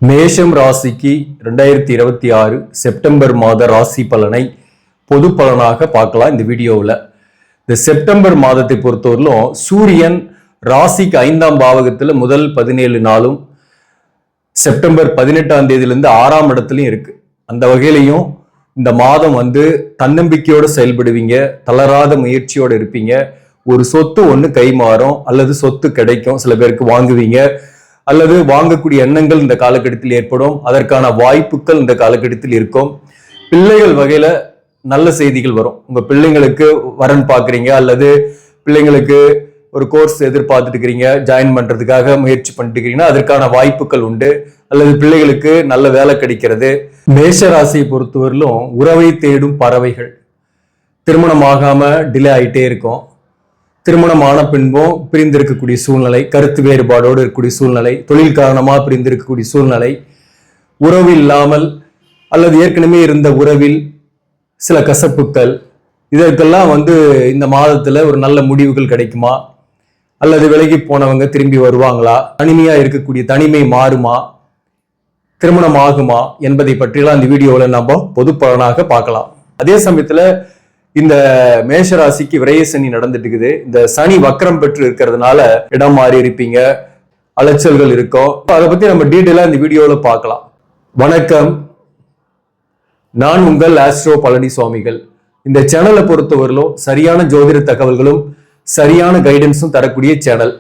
மேஷம் ராசிக்கு 2026 செப்டம்பர் மாத ராசி பலனை பொது பலனாக பார்க்கலாம் இந்த வீடியோவில். இந்த செப்டம்பர் மாதத்தை பொறுத்தவரையிலும் சூரியன் ராசிக்கு 5ஆம் பாவகத்தில் முதல் 17 நாளும் செப்டம்பர் 18ஆம் தேதியிலிருந்து 6ஆம் இடத்துலையும் இருக்கு. அந்த வகையிலையும் இந்த மாதம் தன்னம்பிக்கையோடு செயல்படுவீங்க, தளராத முயற்சியோடு இருப்பீங்க. ஒரு சொத்து ஒன்று கை மாறும் அல்லது சொத்து கிடைக்கும், சில பேருக்கு வாங்குவீங்க அல்லது வாங்கக்கூடிய எண்ணங்கள் இந்த காலகட்டத்தில் ஏற்படும். அதற்கான வாய்ப்புகள் இந்த காலகட்டத்தில் இருக்கும். பிள்ளைகள் வகையில நல்ல செய்திகள் வரும். உங்க பிள்ளைங்களுக்கு வரன் பார்க்குறீங்க அல்லது பிள்ளைங்களுக்கு ஒரு கோர்ஸ் எதிர்பார்த்துட்டு இருக்கிறீங்க, ஜாயின் பண்றதுக்காக முயற்சி பண்ணிட்டு இருக்கீங்கன்னா அதற்கான வாய்ப்புகள் உண்டு. அல்லது பிள்ளைகளுக்கு நல்ல வேலை கிடைக்கிறது. மேஷ ராசியை பொறுத்தவரையிலும் உறவை தேடும் பறவைகள் திருமணமாகாம டிலே ஆகிட்டே இருக்கும். திருமணமான பின்பும் பிரிந்திருக்கக்கூடிய சூழ்நிலை, கருத்து வேறுபாடோடு இருக்கக்கூடிய சூழ்நிலை, தொழில் காரணமாக பிரிந்திருக்கக்கூடிய சூழ்நிலை, உறவு இல்லாமல் அல்லது ஏற்கனவே இருந்த உறவில் சில கசப்புக்கள், இதற்கெல்லாம் இந்த மாதத்துல ஒரு நல்ல முடிவுகள் கிடைக்குமா? அல்லது விலகி போனவங்க திரும்பி வருவாங்களா? தனிமையா இருக்கக்கூடிய தனிமை மாறுமா? திருமணம் ஆகுமா என்பதை பற்றியெல்லாம் இந்த வீடியோவில் நம்ம பொது பலனாக பார்க்கலாம். அதே சமயத்துல இந்த மேஷராசிக்கு விரைய சனி நடந்துட்டு இருக்குது. இந்த சனி வக்கரம் பெற்று இருக்கிறதுனால இடம் மாறி இருப்பீங்க, அலைச்சல்கள் இருக்கும். அதை பத்தி நம்ம டீட்டெயிலா இந்த வீடியோல பார்க்கலாம். வணக்கம், நான் உங்கள் ஆஸ்ட்ரோ பழனி சுவாமிகள். இந்த சேனலை பொறுத்தவரையிலும் சரியான ஜோதிட தகவல்களும் சரியான கைடன்ஸும் தரக்கூடிய சேனல்.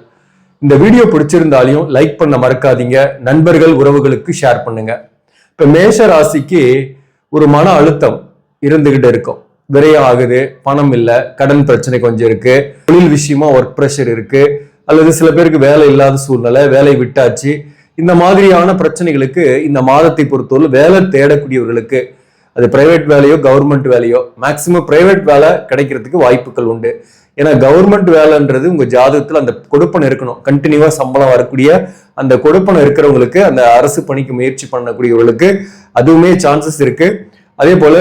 இந்த வீடியோ பிடிச்சிருந்தாலையும் லைக் பண்ண மறக்காதீங்க, நண்பர்கள் உறவுகளுக்கு ஷேர் பண்ணுங்க. இப்ப மேஷ ராசிக்கு ஒரு மன அழுத்தம் இருந்துகிட்டு இருக்கும். விரயம் ஆகுது, பணம் இல்லை, கடன் பிரச்சனை கொஞ்சம் இருக்கு, தொழில் விஷயமா ஒர்க் ப்ரெஷர் இருக்கு, அல்லது சில பேருக்கு வேலை இல்லாத சூழ்நிலை, வேலை விட்டாச்சு. இந்த மாதிரியான பிரச்சனைகளுக்கு இந்த மாதத்தை பொறுத்தவரை வேலை தேடக்கூடியவர்களுக்கு, அது பிரைவேட் வேலையோ கவர்மெண்ட் வேலையோ, மேக்சிமம் பிரைவேட் வேலை கிடைக்கிறதுக்கு வாய்ப்புகள் உண்டு. ஏன்னா கவர்மெண்ட் வேலைன்றது உங்க ஜாதகத்துல அந்த கொடுப்பனை இருக்கணும், கண்டினியூவா சம்பளம் வரக்கூடிய அந்த கொடுப்பனை இருக்கிறவங்களுக்கு, அந்த அரசு பணிக்கு முயற்சி பண்ணக்கூடியவர்களுக்கு அதுவுமே சான்சஸ் இருக்கு. அதே போல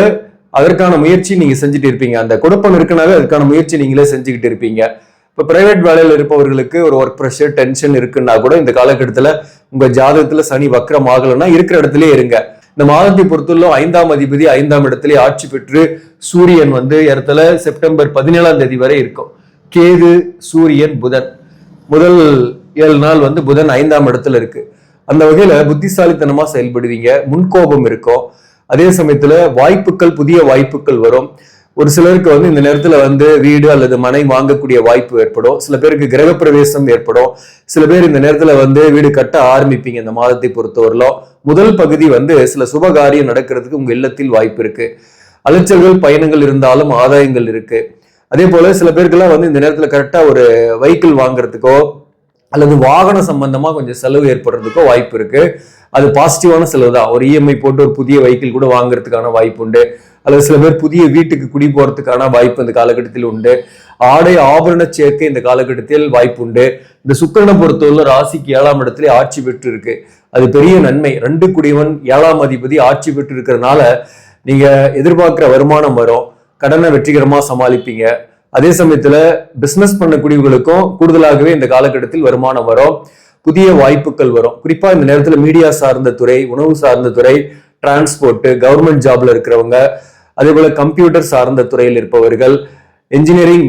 அதற்கான முயற்சி நீங்க செஞ்சுட்டு இருப்பீங்க. அந்த கொடுப்பனை இருக்குனாவே அதுக்கான முயற்சி நீங்களே செஞ்சுக்கிட்டு இருப்பீங்க. இப்ப பிரைவேட் வேலையில இருப்பவர்களுக்கு ஒரு ஒர்க் ப்ரெஷர், டென்ஷன் இருக்குன்னா கூட இந்த காலகட்டத்துல உங்க ஜாதகத்துல சனி வக்ரம் ஆகலைன்னா இருக்கிற இடத்துலயே இருங்க. இந்த மாதத்தை பொறுத்தவரை 5ஆம் அதிபதி 5ஆம் இடத்திலே ஆட்சி பெற்று சூரியன் இடத்துல செப்டம்பர் 17ஆம் தேதி வரை இருக்கும். கேது, சூரியன், புதன் முதல் 7 நாள் புதன் 5ஆம் இடத்துல இருக்கு. அந்த வகையில புத்திசாலித்தனமா செயல்படுவீங்க, முன்கோபம் இருக்கும். அதே சமயத்துல வாய்ப்புகள், புதிய வாய்ப்புகள் வரும். ஒரு சிலருக்கு இந்த நேரத்துல வீடு அல்லது மனை வாங்கக்கூடிய வாய்ப்பு ஏற்படும். சில பேருக்கு கிரகப்பிரவேசம் ஏற்படும். சில பேர் இந்த நேரத்துல வீடு கட்ட ஆரம்பிப்பீங்க. இந்த மாதத்தை பொறுத்தவரையிலும் முதல் பகுதி சில சுபகாரியம் நடக்கிறதுக்கு உங்க இல்லத்தில் வாய்ப்பு இருக்கு. அலைச்சல்கள், பயணங்கள் இருந்தாலும் ஆதாயங்கள் இருக்கு. அதே போல சில பேருக்கெல்லாம் இந்த நேரத்துல கரெக்டா ஒரு வெஹிக்கிள் வாங்குறதுக்கோ அல்லது வாகன சம்பந்தமா கொஞ்சம் செலவு ஏற்படுறதுக்கோ வாய்ப்பு இருக்கு. அது பாசிட்டிவான செலவு தான். ஒரு இஎம்ஐ போட்டு ஒரு புதிய வெஹிக்கிள் கூட வாங்குறதுக்கான வாய்ப்பு உண்டு. அல்லது சில பேர் புதிய வீட்டுக்கு குடி போறதுக்கான வாய்ப்பு இந்த காலகட்டத்தில் உண்டு. ஆடை ஆபரண சேர்க்கை இந்த காலகட்டத்தில் வாய்ப்பு உண்டு. இந்த சுக்கிரனை பொறுத்தவரை ராசிக்கு 7ஆம் இடத்துல ஆட்சி பெற்று இருக்கு. அது பெரிய நன்மை. 2 குடியவன் 7ஆம் அதிபதி ஆட்சி பெற்று இருக்கிறதுனால நீங்க எதிர்பார்க்கிற வருமானம் வரும், கடனை வெற்றிகரமா சமாளிப்பீங்க. அதே சமயத்துல பிசினஸ் பண்ணக்கூடியவர்களுக்கும் கூடுதலாகவே இந்த காலகட்டத்தில் வருமானம் வரும், புதிய வாய்ப்புகள் வரும். குறிப்பா இந்த நேரத்துல மீடியா சார்ந்த துறை, உணவு சார்ந்த துறை, டிரான்ஸ்போர்ட், கவர்மெண்ட் ஜாப்ல இருக்கிறவங்க, அதே போல கம்ப்யூட்டர் சார்ந்த துறையில் இருப்பவர்கள், என்ஜினியரிங்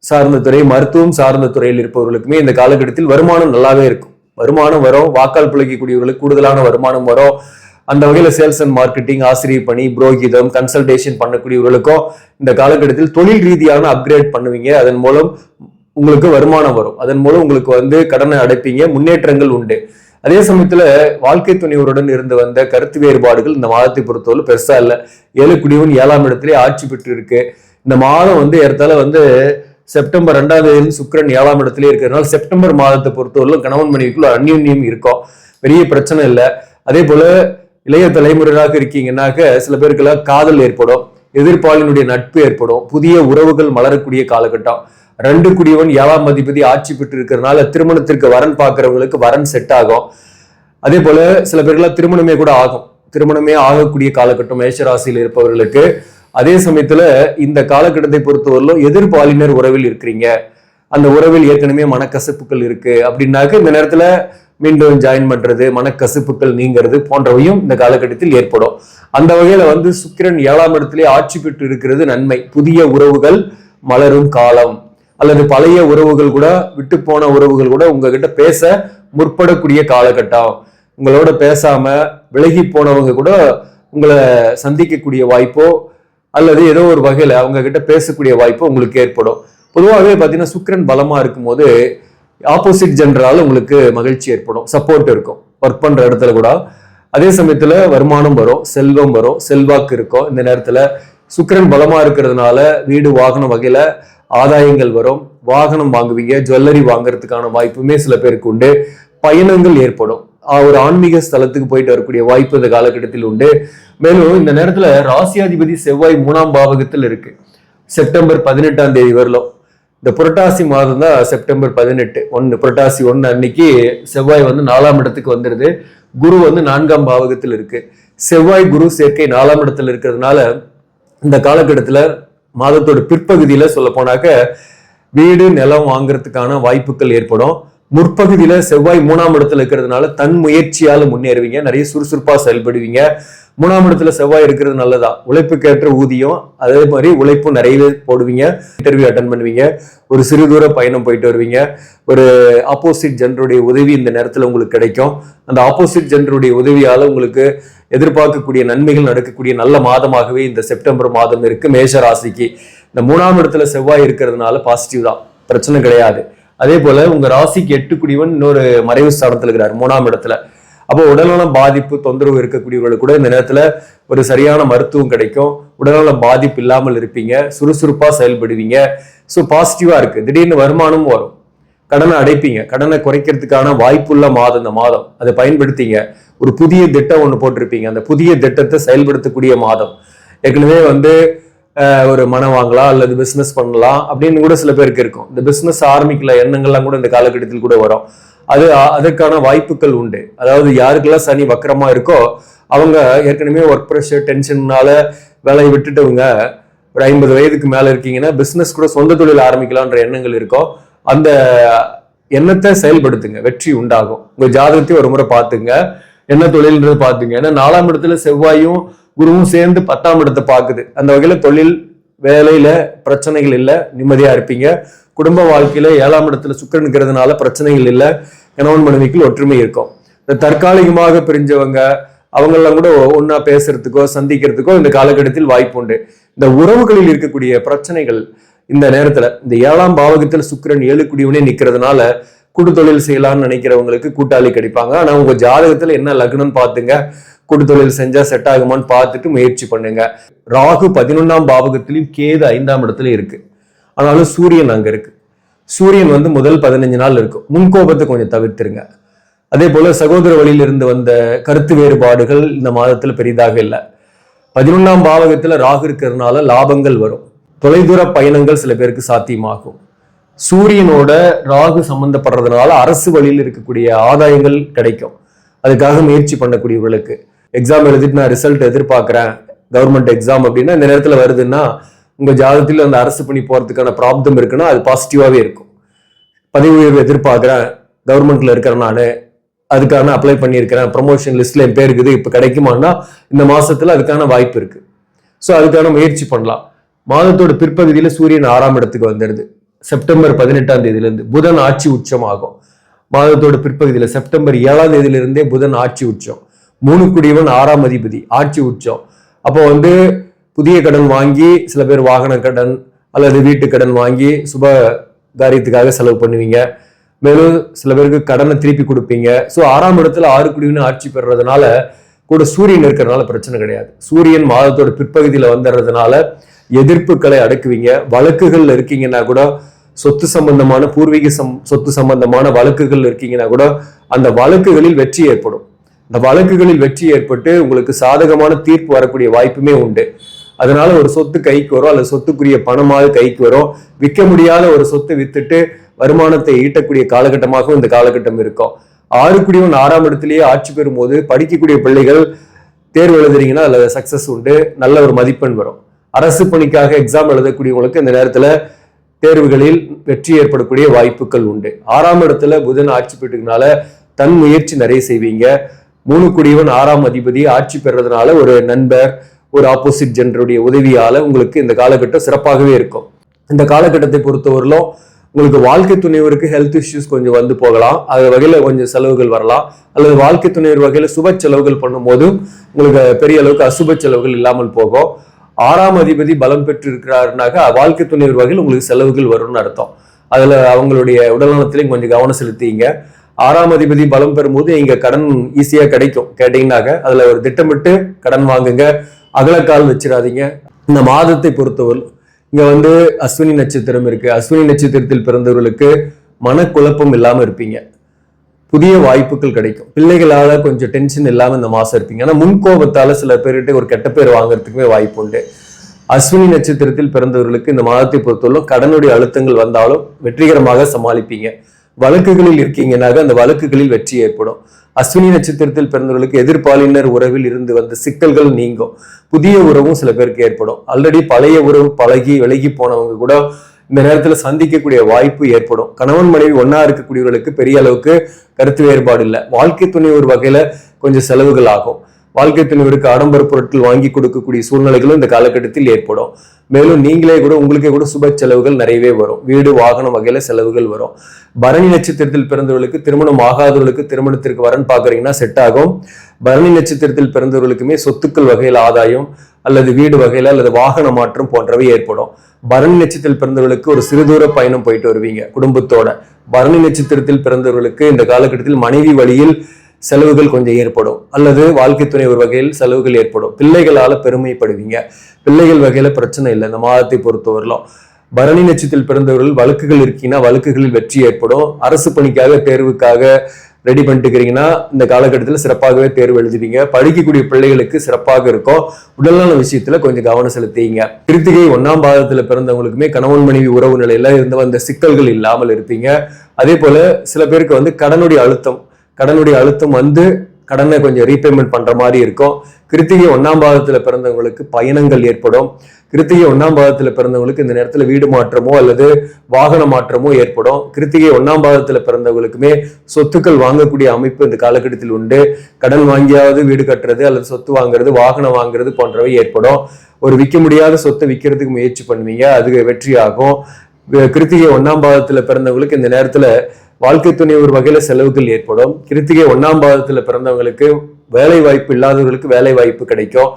சார்ந்த துறை, மருத்துவம் சார்ந்த துறையில் இருப்பவர்களுக்குமே இந்த காலகட்டத்தில் வருமானம் நல்லாவே இருக்கும். வருமானம் வரும். வாக்கால் பிழைக்கக்கூடியவர்களுக்கு கூடுதலான வருமானம் வரும். அந்த வகையில சேல்ஸ் அண்ட் மார்க்கெட்டிங், ஆசிரியர் பணி, புரோகிதம், கன்சல்டேஷன் பண்ணக்கூடியவர்களுக்கும் இந்த காலகட்டத்தில் தொழில் ரீதியான அப்கிரேட் பண்ணுவீங்க. அதன் மூலம் உங்களுக்கு வருமானம் வரும். அதன் மூலம் உங்களுக்கு கடனை அடைப்பீங்க, முன்னேற்றங்கள் உண்டு. அதே சமயத்துல வாழ்க்கை துணைவருடன் இருந்து வந்த கருத்து வேறுபாடுகள் இந்த மாதத்தை பொறுத்தவரை பெருசா இல்லை. 7 குடியவன் 7ஆம் இடத்திலே ஆட்சி பெற்று இருக்கு. இந்த மாதம் ஏறத்தால செப்டம்பர் 2ஆம் தேதி சுக்கிரன் 7ஆம் இடத்திலே இருக்கிறதுனால செப்டம்பர் மாதத்தை பொறுத்தவரையிலும் கணவன் மனைவிக்குள்ள அந்யோன்யம் இருக்கும், பெரிய பிரச்சனை இல்லை. அதே போல இளைய தலைமுறையாக இருக்கீங்கன்னாக்க சில பேருக்கெல்லாம் காதல் ஏற்படும், எதிர்ப்பாளினுடைய நட்பு ஏற்படும், புதிய உறவுகள் மலரக்கூடிய காலகட்டம். 2 குடியவன் 7ஆம் அதிபதி ஆட்சி பெற்று இருக்கிறதுனால திருமணத்திற்கு வரன் பார்க்கிறவங்களுக்கு வரன் செட் ஆகும். அதே போல சில பேருக்கெல்லாம் திருமணமே கூட ஆகும். திருமணமே ஆகக்கூடிய காலகட்டம் மேஷராசியில் இருப்பவர்களுக்கு. அதே சமயத்துல இந்த காலகட்டத்தை பொறுத்தவரையிலும் எதிர்பாலினர் உறவில் இருக்கிறீங்க, அந்த உறவில் ஏற்கனவே மனக்கசப்புகள் இருக்கு அப்படின்னாக்க இந்த நேரத்துல மீண்டும் ஜாயின் பண்றது, மனக்கசப்புகள் நீங்கிறது போன்றவையும் இந்த காலகட்டத்தில் ஏற்படும். அந்த வகையில வந்து சுக்கிரன் 7ஆம் இடத்திலே ஆட்சி பெற்று இருக்கிறது நன்மை. புதிய உறவுகள் மலரும் காலம், அல்லது பழைய உறவுகள் கூட, விட்டு போன உறவுகள் கூட உங்ககிட்ட பேச முற்படக்கூடிய காலகட்டம். உங்களோட பேசாம விலகி போனவங்க கூட உங்களை சந்திக்கக்கூடிய வாய்ப்போ அல்லது ஏதோ ஒரு வகையில அவங்க கிட்ட பேசக்கூடிய வாய்ப்போ உங்களுக்கு ஏற்படும். பொதுவாகவே பார்த்தீங்கன்னா சுக்கிரன் பலமா இருக்கும்போது ஆப்போசிட் ஜெண்டரால உங்களுக்கு மகிழ்ச்சி ஏற்படும், சப்போர்ட் இருக்கும் ஒர்க் பண்ற இடத்துல கூட. அதே சமயத்துல வருமானம் வரும், செல்வம் வரும், செல்வாக்கு இருக்கும். இந்த நேரத்துல சுக்கிரன் பலமா இருக்கிறதுனால வீடு வாகனம் வகையில ஆதாயங்கள் வரும், வாகனம் வாங்குவீங்க, ஜுவல்லரி வாங்குறதுக்கான வாய்ப்புமே சில பேருக்கு உண்டு, பயணங்கள் ஏற்படும், ஒரு ஆன்மீக ஸ்தலத்துக்கு போயிட்டு வரக்கூடிய வாய்ப்பு இந்த காலகட்டத்தில் உண்டு. மேலும் இந்த நேரத்துல ராசியாதிபதி செவ்வாய் 3ஆம் பாவகத்தில் இருக்கு. செப்டம்பர் 18ஆம் தேதி வரலும். இந்த புரட்டாசி மாதம் தான் செப்டம்பர் 18 புரட்டாசி 1 அன்னைக்கு செவ்வாய் வந்து 4ஆம் இடத்துக்கு வந்துருது. குரு வந்து 4ஆம் பாவகத்தில் இருக்கு. செவ்வாய் குரு சேர்க்கை 4ஆம் இடத்துல இருக்கிறதுனால இந்த காலகட்டத்துல மாதத்தோட பிற்பகுதியில சொல்ல போனாக்க வீடு நிலம் வாங்குறதுக்கான வாய்ப்புகள் ஏற்படும். முற்பகுதியில செவ்வாய் 3ஆம் இடத்துல இருக்கிறதுனால தன் முயற்சியால முன்னேறுவீங்க, நிறைய சுறுசுறுப்பா செயல்படுவீங்க. 3ஆம் இடத்துல செவ்வாய் இருக்கிறது நல்லதா, உழைப்புக்கேற்ற ஊதியம், அதே மாதிரி உழைப்பும் நிறைய போடுவீங்க, இன்டர்வியூ அட்டன் பண்ணுவீங்க, ஒரு சிறு தூர பயணம் போயிட்டு வருவீங்க, ஒரு ஆப்போசிட் ஜெண்டருடைய உதவி இந்த நேரத்துல உங்களுக்கு கிடைக்கும். அந்த ஆப்போசிட் ஜெண்டருடைய உதவியால உங்களுக்கு எதிர்பார்க்கக்கூடிய நன்மைகள் நடக்கக்கூடிய நல்ல மாதமாகவே இந்த செப்டம்பர் மாதம் இருக்கு மேஷ ராசிக்கு. இந்த 3ஆம் இடத்துல செவ்வாய் இருக்கிறதுனால பாசிட்டிவ் தான், பிரச்சனை கிடையாது. அதே போல உங்க ராசிக்கு 8 குடிவன் இன்னொரு மறைவு ஸ்தானத்துல இருக்கிறார் 3ஆம் இடத்துல. அப்போ உடல்நல பாதிப்பு தொந்தரவு இருக்கக்கூடியவர்களுக்கு கூட இந்த நேரத்துல ஒரு சரியான மருத்துவம் கிடைக்கும், உடல்நல பாதிப்பு இல்லாமல் இருப்பீங்க, சுறுசுறுப்பா செயல்படுவீங்க. ஸோ பாசிட்டிவா இருக்கு. திடீர்னு வருமானமும் வரும், கடனை அடைப்பீங்க, கடனை குறைக்கிறதுக்கான வாய்ப்புள்ள மாதம் இந்த மாதம். அதை பயன்படுத்திங்க. ஒரு புதிய திட்டம் ஒன்று போட்டிருப்பீங்க, அந்த புதிய திட்டத்தை செயல்படுத்தக்கூடிய மாதம். ஏற்கனவே வந்து ஒரு மனம் வாங்கலாம் அல்லது பிசினஸ் பண்ணலாம் அப்படின்னு கூட சில பேருக்கு இருக்கும். இந்த பிசினஸ் ஆரம்பிக்கல எண்ணங்கள்லாம் கூட இந்த காலகட்டத்தில் கூட வரும். அதற்கான வாய்ப்புகள் உண்டு. அதாவது யாருக்கெல்லாம் சனி வக்கரமா இருக்கோ அவங்க ஏற்கனவே ஒர்க் ப்ரெஷர் டென்ஷன்னால வேலையை விட்டுட்டவங்க ஒரு 50 வயதுக்கு மேல இருக்கீங்கன்னா பிசினஸ் கூட சொந்த தொழில் ஆரம்பிக்கலான்ற எண்ணங்கள் இருக்கும். அந்த எண்ணத்தை செயல்படுத்துங்க, வெற்றி உண்டாகும். உங்க ஜாதகத்தையும் ஒரு முறை பார்த்துங்க, என்ன தொழில்ன்றது பார்த்துங்க. ஏன்னா 4ஆம் இடத்துல செவ்வாயும் குருவும் சேர்ந்து 10ஆம் இடத்தை பார்க்குது. அந்த வகையில தொழில் வேலையில பிரச்சனைகள் இல்லை, நிம்மதியா இருப்பீங்க. குடும்ப வாழ்க்கையில 7ஆம் இடத்துல சுக்கிரன் இருக்கிறதுனால பிரச்சனைகள் இல்லை, கணவன் மனைவிக்குள் ஒற்றுமை இருக்கும். இந்த தற்காலிகமாக பிரிஞ்சவங்க அவங்கெல்லாம் கூட ஒன்னா பேசுறதுக்கோ சந்திக்கிறதுக்கோ இந்த காலகட்டத்தில் வாய்ப்பு உண்டு. இந்த உறவுகளில் இருக்கக்கூடிய பிரச்சனைகள் இந்த நேரத்துல இந்த 7ஆம் பாவகத்துல சுக்கிரன் 7 குடிவனே நிக்கிறதுனால கூட்டு தொழில் செய்யலாம்னு நினைக்கிறவங்களுக்கு கூட்டாளி கிடைப்பாங்க. ஆனா உங்க ஜாதகத்துல என்ன லக்னம் பார்த்துங்க, கூட்டு தொழில் செஞ்சா செட் ஆகுமான்னு பார்த்துட்டு முயற்சி பண்ணுங்க. ராகு 11ஆம் பாவகத்திலையும் கேது 5ஆம் இடத்துல இருக்கு. ஆனாலும் சூரியன் அங்க இருக்கு. சூரியன் வந்து முதல் 15 நாள் இருக்கும். முன்கோபத்தை கொஞ்சம் தவிர்த்துருங்க. அதே போல சகோதர வழியில இருந்து வந்த கருத்து வேறுபாடுகள் இந்த மாதத்துல பெரிதாக இல்லை. 11ஆம் பாவகத்துல ராகு இருக்கிறதுனால லாபங்கள் வரும், தொலைதூர பயணங்கள் சில பேருக்கு சாத்தியமாகும். சூரியனோட ராகு சம்பந்தப்படுறதுனால அரசு வழியில் இருக்கக்கூடிய ஆதாயங்கள் கிடைக்கும். அதுக்காக முயற்சி பண்ணக்கூடியவர்களுக்கு எக்ஸாம் எழுதிட்டு நான் ரிசல்ட் எதிர்பார்க்கிறேன், கவர்மெண்ட் எக்ஸாம் அப்படின்னா இந்த நேரத்துல வருதுன்னா உங்க ஜாதகத்தில் அந்த அரசு பணி போறதுக்கான ப்ராப்ளம் இருக்குன்னா அது பாசிட்டிவாவே இருக்கும். பதவி உயர்வு எதிர்பார்க்கிறேன், கவர்மெண்ட்ல இருக்கிறேன், நான் அதுக்கான அப்ளை பண்ணியிருக்கிறேன், ப்ரமோஷன் லிஸ்ட்ல என் பேர் இருக்குது, இப்ப கிடைக்குமான்னா இந்த மாசத்துல அதுக்கான வாய்ப்பு இருக்கு. ஸோ அதுக்கான முயற்சி பண்ணலாம். மாதத்தோட பிற்பகுதியில சூரியன் 6ஆம் இடத்துக்கு வந்துடுது. செப்டம்பர் 18ஆம் தேதியிலிருந்து புதன் ஆட்சி உச்சம் ஆகும். மாதத்தோட பிற்பகுதியில செப்டம்பர் 7ஆம் தேதியிலிருந்தே புதன் ஆட்சி உச்சம். 3 குடியவன் 6ஆம் அதிபதி ஆட்சி உச்சம். அப்போ வந்து புதிய கடன் வாங்கி சில பேர் வாகன கடன் அல்லது வீட்டு கடன் வாங்கி சுப காரியத்துக்காக செலவு பண்ணுவீங்க. மேலும் சில பேருக்கு கடனை திருப்பி கொடுப்பீங்க. ஸோ 6ஆம் இடத்துல 6 குடிவன் ஆட்சி பெறுறதுனால கூட சூரியன் இருக்கிறதுனால பிரச்சனை கிடையாது. சூரியன் மாதத்தோட பிற்பகுதியில வந்துடுறதுனால எதிர்ப்புகளை அடக்குவீங்க. வழக்குகள்ல இருக்கீங்கன்னா கூட சொத்து சம்பந்தமான பூர்வீக சொத்து சம்பந்தமான வழக்குகள் இருக்கீங்கன்னா கூட அந்த வழக்குகளில் வெற்றி ஏற்படும். அந்த வழக்குகளில் வெற்றி ஏற்பட்டு உங்களுக்கு சாதகமான தீர்ப்பு வரக்கூடிய வாய்ப்புமே உண்டு. அதனால ஒரு சொத்து கைக்கு வரும் அல்லது சொத்துக்குரிய பணமாக கைக்கு வரும். விற்க முடியாத ஒரு சொத்தை வித்துட்டு வருமானத்தை ஈட்டக்கூடிய காலகட்டமாகவும் இந்த காலகட்டம் இருக்கும். 6 குடிவன் 6ஆம் இடத்திலேயே ஆட்சி பெறும் போது படிக்கக்கூடிய பிள்ளைகள் தேர்வு எழுதுறீங்கன்னா அதுல சக்சஸ் உண்டு, நல்ல ஒரு மதிப்பெண் வரும். அரசு பணிக்காக எக்ஸாம் எழுதக்கூடியவங்களுக்கு இந்த நேரத்துல தேர்வுகளில் வெற்றி ஏற்படக்கூடிய வாய்ப்புகள் உண்டு. 6ஆம் இடத்துல புதன் ஆட்சி பெற்றதுனால தன் முயற்சி நிறைய செய்வீங்க. 3 குடியவன் 6ஆம் அதிபதி ஆட்சி பெறதுனால ஒரு நண்பர், ஒரு ஆப்போசிட் ஜெண்டருடைய உதவியால உங்களுக்கு இந்த காலகட்டம் சிறப்பாகவே இருக்கும். இந்த காலகட்டத்தை பொறுத்தவரையிலும் உங்களுக்கு வாழ்க்கை துணைவருக்கு ஹெல்த் இஷ்யூஸ் கொஞ்சம் வந்து போகலாம். அது வகையில கொஞ்சம் செலவுகள் வரலாம். அல்லது வாழ்க்கை துணைவர் வகையில சுப செலவுகள் பண்ணும்போது உங்களுக்கு பெரிய அளவுக்கு அசுப செலவுகள் இல்லாமல் போகும். 6ஆம் அதிபதி பலம் பெற்று இருக்கிறாருனாக்க வாழ்க்கை துணைவர் வகையில் உங்களுக்கு செலவுகள் வரும்னு அர்த்தம். அதுல அவங்களுடைய உடல்நலத்திலையும் கொஞ்சம் கவனம் செலுத்திங்க. 6ஆம் அதிபதி பலம் பெறும்போது இங்க கடன் ஈஸியா கிடைக்கும். கேட்டீங்கன்னாக்க அதுல ஒரு திட்டமிட்டு கடன் வாங்குங்க. அகலக்கால் வச்சிடாதீங்க. இந்த மாதத்தை பொறுத்தவரை இங்க வந்து அஸ்வினி நட்சத்திரம் இருக்கு. அஸ்வினி நட்சத்திரத்தில் பிறந்தவர்களுக்கு மனக்குழப்பம் இல்லாம இருப்பீங்க. புதிய வாய்ப்புகள் கிடைக்கும். பிள்ளைகளால கொஞ்சம் டென்ஷன் இல்லாம இந்த மாசம் இருப்பீங்க. ஆனா முன்கோபத்தால சில பேர்கிட்ட ஒரு கெட்ட பேர் வாங்குறதுக்குமே வாய்ப்பு உண்டு. அஸ்வினி நட்சத்திரத்தில் பிறந்தவர்களுக்கு இந்த மாதத்தை பொறுத்தவரை கடனுடைய அழுத்தங்கள் வந்தாலும் வெற்றிகரமாக சமாளிப்பீங்க. வழக்குகளில் இருக்கீங்கன்னாக அந்த வழக்குகளில் வெற்றி ஏற்படும். அஸ்வினி நட்சத்திரத்தில் பிறந்தவர்களுக்கு எதிர்பாலினர் உறவில் இருந்து வந்த சிக்கல்கள் நீங்கும். புதிய உறவும் சில பேருக்கு ஏற்படும். ஆல்ரெடி பழைய உறவு பழகி விலகி போனவங்க கூட இந்த நேரத்துல சந்திக்கக்கூடிய வாய்ப்பு ஏற்படும். கணவன் மனைவி ஒன்னா இருக்கக்கூடியவர்களுக்கு பெரிய அளவுக்கு கருத்து வேறுபாடு இல்லை. வாழ்க்கை துணை ஒரு வகையில கொஞ்சம் செலவுகள் ஆகும். வாழ்க்கை துணைவருக்கு ஆடம்பர பொருட்கள் வாங்கி கொடுக்கக்கூடிய சூழ்நிலைகளும் இந்த காலகட்டத்தில் ஏற்படும். மேலும் நீங்களே கூட உங்களுக்கே கூட சுப செலவுகள் நிறையவே வரும். வீடு வாகனம் வகையில செலவுகள் வரும். பரணி நட்சத்திரத்தில் பிறந்தவர்களுக்கு திருமணம் ஆகாதவர்களுக்கு திருமணத்திற்கு வரன் பார்க்குறீங்கன்னா செட் ஆகும். பரணி நட்சத்திரத்தில் பிறந்தவர்களுக்குமே சொத்துக்கள் வகையில் ஆதாயம் அல்லது வீடு வகையில அல்லது வாகன மாற்றம் போன்றவை ஏற்படும். பரணி நட்சத்திரத்தில் பிறந்தவர்களுக்கு ஒரு சிறுதூர பயணம் போயிட்டு வருவீங்க குடும்பத்தோட. பரணி நட்சத்திரத்தில் பிறந்தவர்களுக்கு இந்த காலகட்டத்தில் மனைவி வழியில் செலவுகள் கொஞ்சம் ஏற்படும். அல்லது வாழ்க்கை துணை ஒரு வகையில் செலவுகள் ஏற்படும். பிள்ளைகளால பெருமைப்படுவீங்க. பிள்ளைகள் வகையில பிரச்சனை இல்லை இந்த மாதத்தை பொறுத்தவரையிலும். பரணி நட்சத்திரத்தில் பிறந்தவர்கள் வழக்குகள் இருக்கீங்கன்னா வழக்குகளில் வெற்றி ஏற்படும். அரசு பணிக்காக தேர்வுக்காக ரெடி பண்ணிட்டுக்கிறீங்கன்னா இந்த காலகட்டத்தில் சிறப்பாகவே தேர்வு எழுதுவீங்க. படிக்கக்கூடிய பிள்ளைகளுக்கு சிறப்பாக இருக்கும். உடல்நல விஷயத்துல கொஞ்சம் கவனம் செலுத்திங்க. கிருத்திகை 1ஆம் பாதத்துல பிறந்தவங்களுக்குமே கணவன் மனைவி உறவு நிலையில இருந்து வந்த சிக்கல்கள் இல்லாமல் இருப்பீங்க. அதே போல சில பேருக்கு வந்து கடனுடைய அழுத்தம் வந்து கடனை கொஞ்சம் ரீபேமெண்ட் பண்ற மாதிரி இருக்கும். கிருத்திகை 1ஆம் பாதத்துல பிறந்தவங்களுக்கு பயணங்கள் ஏற்படும். கிருத்திகை 1ஆம் பாதத்துல பிறந்தவங்களுக்கு இந்த நேரத்துல வீடு மாற்றமோ அல்லது வாகன மாற்றமோ ஏற்படும். கிருத்திகை 1ஆம் பாதத்துல பிறந்தவங்களுக்குமே சொத்துக்கள் வாங்கக்கூடிய அமைப்பு இந்த காலகட்டத்தில் உண்டு. கடன் வாங்கியாவது வீடு கட்டுறது அல்லது சொத்து வாங்குறது வாகனம் வாங்குறது போன்றவை ஏற்படும். ஒரு விற்க முடியாத சொத்தை விற்கிறதுக்கு முயற்சி பண்ணுவீங்க. அது வெற்றி ஆகும். கிருத்திகை 1ஆம் பாதத்துல பிறந்தவங்களுக்கு இந்த நேரத்துல வாழ்க்கை துணை ஒரு வகையில செலவுகள் ஏற்படும். கிருத்திகை 1ஆம் பாதத்துல பிறந்தவங்களுக்கு வேலை வாய்ப்பு இல்லாதவர்களுக்கு வேலை வாய்ப்பு கிடைக்கும்.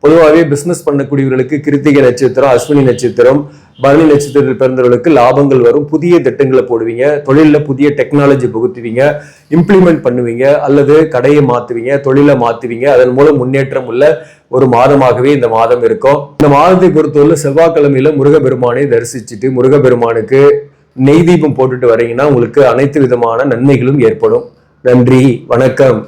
பொதுவாகவே பிசினஸ் பண்ணக்கூடியவர்களுக்கு கிருத்திகை நட்சத்திரம், அஸ்வினி நட்சத்திரம், பரணி நட்சத்திரத்தில் பிறந்தவர்களுக்கு லாபங்கள் வரும். புதிய திட்டங்களை போடுவீங்க. தொழிலில் புதிய டெக்னாலஜி புகுத்துவீங்க. இம்ப்ளிமெண்ட் பண்ணுவீங்க. அல்லது கடையை மாத்துவீங்க, தொழிலை மாத்துவீங்க. அதன் மூலம் முன்னேற்றம் உள்ள ஒரு மாதமாகவே இந்த மாதம் இருக்கும். இந்த மாதத்தை பொறுத்தவரை செவ்வாய்க்கிழமையில முருகப்பெருமானை தரிசிச்சுட்டு முருகப்பெருமானுக்கு நெய் தீபம் போட்டுட்டு வரீங்கன்னா உங்களுக்கு அனைத்து விதமான நன்மைகளும் ஏற்படும். நன்றி, வணக்கம்.